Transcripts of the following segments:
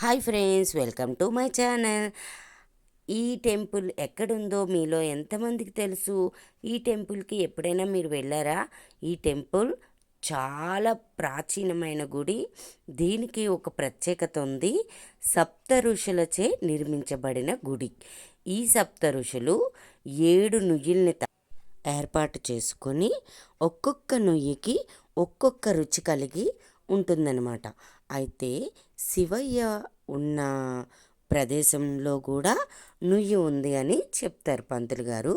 Hi friends, welcome to my channel. ఈ temple ఎక్కడుందో మీలో ఎంతమందికి తెలుసు? ఈ టెంపుల్కి ఎప్పుడైనా మీరు వెళ్ళారా? ఈ టెంపుల్ చాలా ప్రాచీనమైన గుడి. దీనికి ఒక ప్రత్యేకత ఉంది. సప్త ఋషులచే నిర్మించబడిన గుడి. ఈ సప్త ఋషులు 7 నుయ్యిల్ని ఏర్పాటు చేసుకొని ఒక్కొక్క నుయ్యికి ఒక్కొక్క రుచి కలిగి ఉంటుందన్నమాట. అయితే శివయ్య ఉన్న ప్రదేశంలో కూడా నుయ్యి ఉంది అని చెప్తారు పంతులు గారు.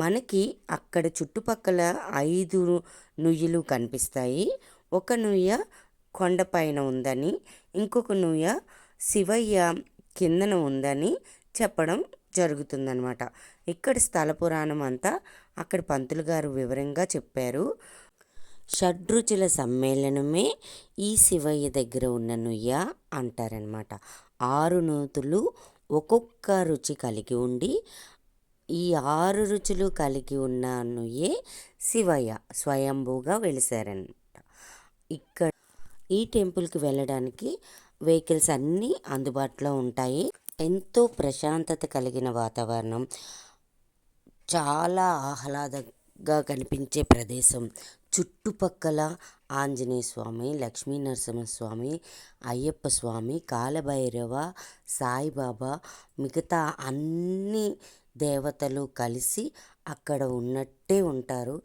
మనకి అక్కడ చుట్టుపక్కల 5 నుయ్యిలు కనిపిస్తాయి. ఒక నుయ్య కొండపైన ఉందని, ఇంకొక నుయ్య శివయ్య కిందన ఉందని చెప్పడం జరుగుతుందన్నమాట. ఇక్కడ స్థల పురాణం అంతా అక్కడ పంతులు గారు వివరంగా చెప్పారు. షడ్రుచుల సమ్మేళనమే ఈ శివయ్య దగ్గర ఉన్న నుయ్య అంటారనమాట. 6 నూతులు ఒక్కొక్క రుచి కలిగి ఉండి, ఈ 6 రుచులు కలిగి ఉన్న నుయ్యే శివయ్య స్వయంభూగా వెలిశారనమాట. ఇక్కడ ఈ టెంపుల్కి వెళ్ళడానికి వెహికల్స్ అన్నీ అందుబాటులో ఉంటాయి. ఎంతో ప్రశాంతత కలిగిన వాతావరణం, చాలా ఆహ్లాదంగా కనిపించే ప్రదేశం. చుట్టుపక్కల ఆంజనేయ స్వామి, లక్ష్మీ నరసింహస్వామి, అయ్యప్ప స్వామి, కాలభైరవ, సాయిబాబా, మిగతా అన్ని దేవతలు కలిసి అక్కడ ఉన్నట్టే ఉంటారు.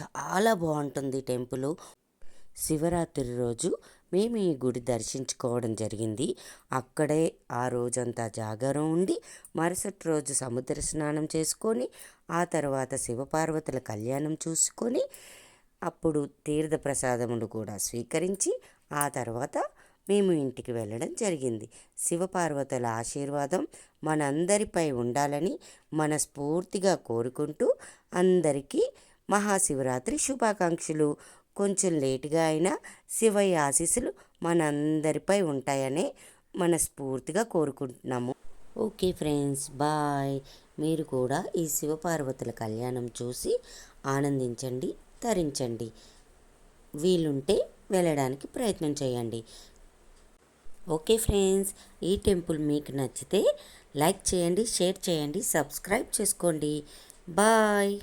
చాలా బాగుంటుంది టెంపుల్. శివరాత్రి రోజు మేము ఈ గుడి దర్శించుకోవడం జరిగింది. అక్కడే ఆ రోజంతా జాగారం ఉండి, మరుసటి రోజు సముద్ర స్నానం చేసుకొని, ఆ తర్వాత శివపార్వతుల కళ్యాణం చూసుకొని, అప్పుడు తీర్థ ప్రసాదములు కూడా స్వీకరించి, ఆ తర్వాత మేము ఇంటికి వెళ్ళడం జరిగింది. శివపార్వతుల ఆశీర్వాదం మనందరిపై ఉండాలని మనస్ఫూర్తిగా కోరుకుంటూ అందరికీ మహాశివరాత్రి శుభాకాంక్షలు. కొంచెం లేటుగా అయినా శివయ్య ఆశీస్సులు మనందరిపై ఉంటాయనే మనస్ఫూర్తిగా కోరుకుంటున్నాము. Okay friends, bye. మీరు కూడా ఈ శివపార్వతుల కళ్యాణం చూసి ఆనందించండి, తరించండి. వీలుంటే వెళ్ళడానికి ప్రయత్నం చేయండి. ఓకే ఫ్రెండ్స్, ఈ టెంపుల్ మీకు నచ్చితే లైక్ చేయండి, షేర్ చేయండి, సబ్స్క్రైబ్ చేసుకోండి. బాయ్.